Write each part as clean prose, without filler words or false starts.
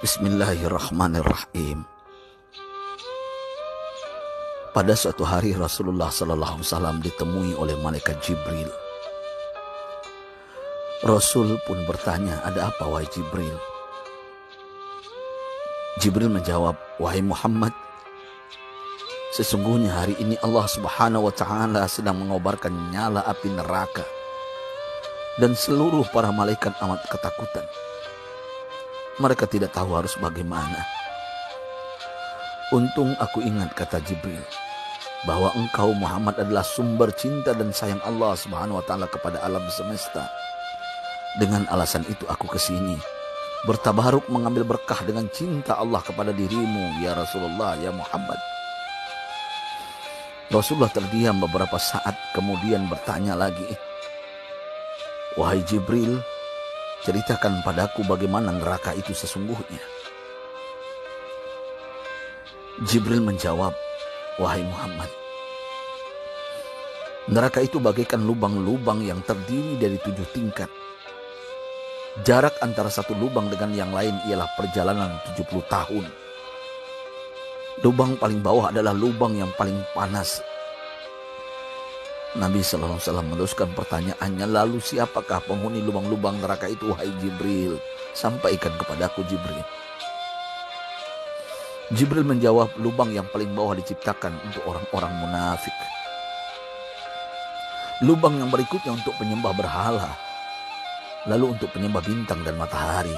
Bismillahirrahmanirrahim. Pada suatu hari Rasulullah SAW ditemui oleh malaikat Jibril. Rasul pun bertanya, "Ada apa wahai Jibril?" Jibril menjawab, "Wahai Muhammad, sesungguhnya hari ini Allah Subhanahu wa Ta'ala sedang mengobarkan nyala api neraka, dan seluruh para malaikat amat ketakutan. Mereka tidak tahu harus bagaimana. Untung aku ingat," kata Jibril, "bahwa engkau Muhammad adalah sumber cinta dan sayang Allah Subhanahu wa Ta'ala kepada alam semesta. Dengan alasan itu aku kesini, bertabaruk mengambil berkah dengan cinta Allah kepada dirimu, ya Rasulullah, ya Muhammad." Rasulullah terdiam beberapa saat, kemudian bertanya lagi, "Wahai Jibril, ceritakan padaku bagaimana neraka itu sesungguhnya." Jibril menjawab, "Wahai Muhammad, neraka itu bagaikan lubang-lubang yang terdiri dari 7 tingkat. Jarak antara satu lubang dengan yang lain ialah perjalanan 70 tahun. Lubang paling bawah adalah lubang yang paling panas." Nabi SAW meneruskan pertanyaannya, "Lalu siapakah penghuni lubang-lubang neraka itu, wahai Jibril? Sampaikan kepadaku, Jibril." Jibril menjawab, "Lubang yang paling bawah diciptakan untuk orang-orang munafik. Lubang yang berikutnya untuk penyembah berhala, lalu untuk penyembah bintang dan matahari."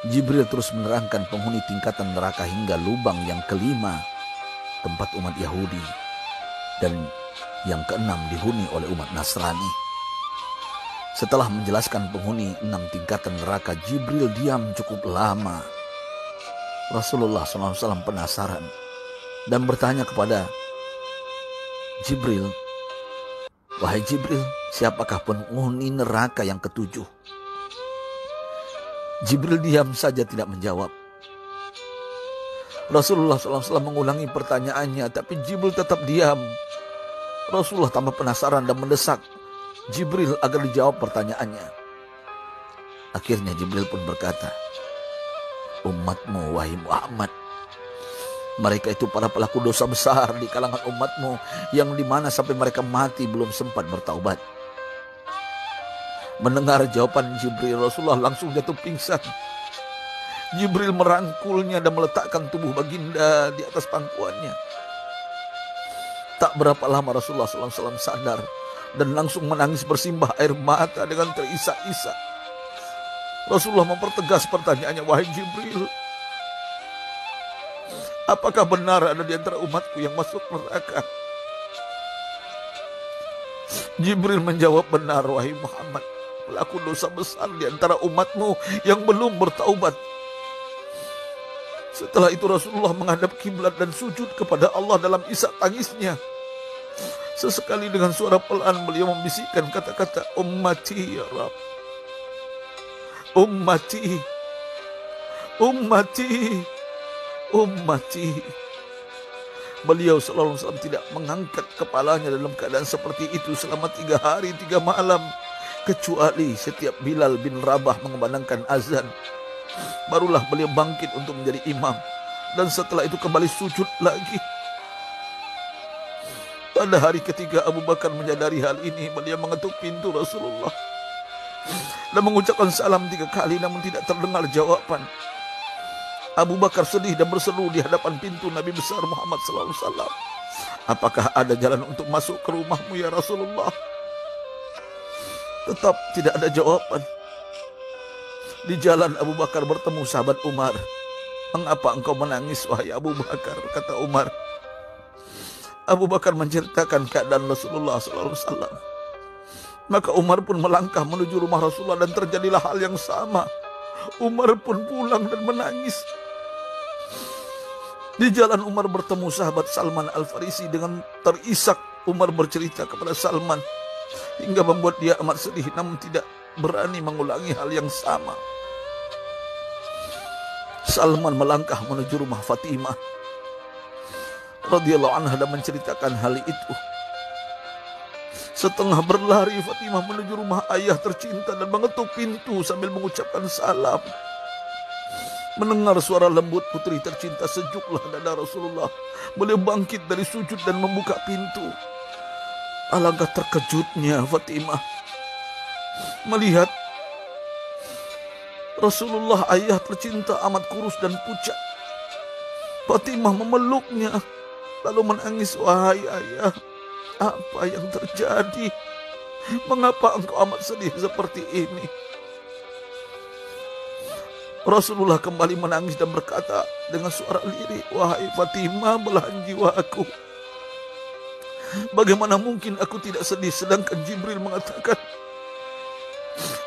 Jibril terus menerangkan penghuni tingkatan neraka hingga lubang yang kelima, tempat umat Yahudi, dan yang keenam dihuni oleh umat Nasrani. Setelah menjelaskan penghuni 6 tingkatan neraka, Jibril diam cukup lama. Rasulullah SAW penasaran dan bertanya kepada Jibril, "Wahai Jibril, siapakah penghuni neraka yang ke-7?" Jibril diam saja tidak menjawab. Rasulullah SAW mengulangi pertanyaannya, tapi Jibril tetap diam. Rasulullah tambah penasaran dan mendesak Jibril agar dijawab pertanyaannya. Akhirnya Jibril pun berkata, "Umatmu, wahai Muhammad, mereka itu para pelaku dosa besar di kalangan umatmu, yang dimana sampai mereka mati belum sempat bertaubat." Mendengar jawaban Jibril, Rasulullah langsung jatuh pingsan. Jibril merangkulnya dan meletakkan tubuh baginda di atas pangkuannya. Tak berapa lama Rasulullah SAW sadar dan langsung menangis bersimbah air mata dengan terisak-isak. Rasulullah mempertegas pertanyaannya, "Wahai Jibril, apakah benar ada di antara umatku yang masuk neraka?" Jibril menjawab, "Benar, wahai Muhammad, pelaku dosa besar di antara umatmu yang belum bertaubat." Setelah itu Rasulullah menghadap kiblat dan sujud kepada Allah dalam isak tangisnya. Sesekali dengan suara pelan beliau membisikkan kata-kata, "Ummati ya Rabb, ummati, ummati, ummati." Beliau SAW tidak mengangkat kepalanya dalam keadaan seperti itu selama 3 hari 3 malam. Kecuali setiap Bilal bin Rabah mengumandangkan azan, barulah beliau bangkit untuk menjadi imam, dan setelah itu kembali sujud lagi. Pada hari ketiga Abu Bakar menyadari hal ini, beliau mengetuk pintu Rasulullah dan mengucapkan salam 3 kali, namun tidak terdengar jawaban. Abu Bakar sedih dan berseru di hadapan pintu Nabi besar Muhammad SAW, "Apakah ada jalan untuk masuk ke rumahmu ya Rasulullah?" Tetap tidak ada jawaban. Di jalan Abu Bakar bertemu sahabat Umar. "Mengapa engkau menangis, wahai Abu Bakar?" kata Umar. Abu Bakar menceritakan keadaan Rasulullah SAW. Maka Umar pun melangkah menuju rumah Rasulullah dan terjadilah hal yang sama. Umar pun pulang dan menangis. Di jalan Umar bertemu sahabat Salman Al-Farisi. Dengan terisak Umar bercerita kepada Salman hingga membuat dia amat sedih, namun tidak berani mengulangi hal yang sama. Salman melangkah menuju rumah Fatimah radhiyallahu anha dan menceritakan hal itu. Setengah berlari Fatimah menuju rumah ayah tercinta dan mengetuk pintu sambil mengucapkan salam. Mendengar suara lembut putri tercinta, sejuklah dada Rasulullah. Beliau bangkit dari sujud dan membuka pintu. Alangkah terkejutnya Fatimah melihat Rasulullah, ayah tercinta, amat kurus dan pucat. Fatimah memeluknya lalu menangis, "Wahai ayah, apa yang terjadi? Mengapa engkau amat sedih seperti ini?" Rasulullah kembali menangis dan berkata dengan suara lirih, "Wahai Fatimah, belahan jiwaku. Bagaimana mungkin aku tidak sedih sedangkan Jibril mengatakan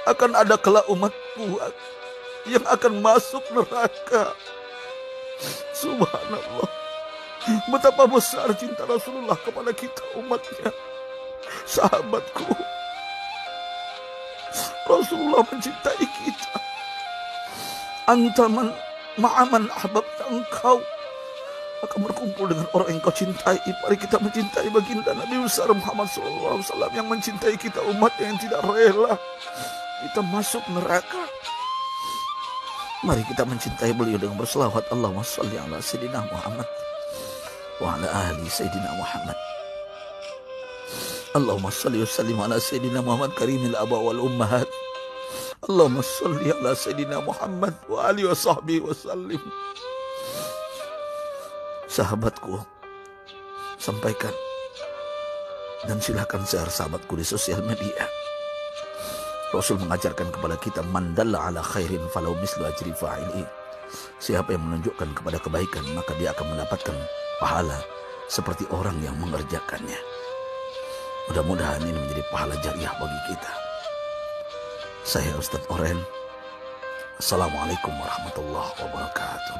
akan ada kelak umatku yang akan masuk neraka." Subhanallah, betapa besar cinta Rasulullah kepada kita umatnya. Sahabatku, Rasulullah mencintai kita. Antaman ma'aman ahbabta, engkau akan berkumpul dengan orang yang kau cintai. Mari kita mencintai baginda Nabi besar Muhammad SAW yang mencintai kita umat yang tidak rela kita masuk neraka. Mari kita mencintai beliau dengan berselawat, Allahumma sholli ala Sayyidina Muhammad wa ala ahli Sayyidina Muhammad. Allahumma sholli wa sallim ala Sayyidina Muhammad karimil aba wal ummahat. Allahumma sholli ala Sayyidina Muhammad wa alihi wa sahbihi wa sallim. Sahabatku, sampaikan dan silakan share sahabatku di sosial media. Rasul mengajarkan kepada kita, man dalla ala khairin falau mislu ajri fa'ili. Siapa yang menunjukkan kepada kebaikan, maka dia akan mendapatkan pahala seperti orang yang mengerjakannya. Mudah-mudahan ini menjadi pahala jariah bagi kita. Saya Ustadz Oren. Assalamualaikum warahmatullahi wabarakatuh.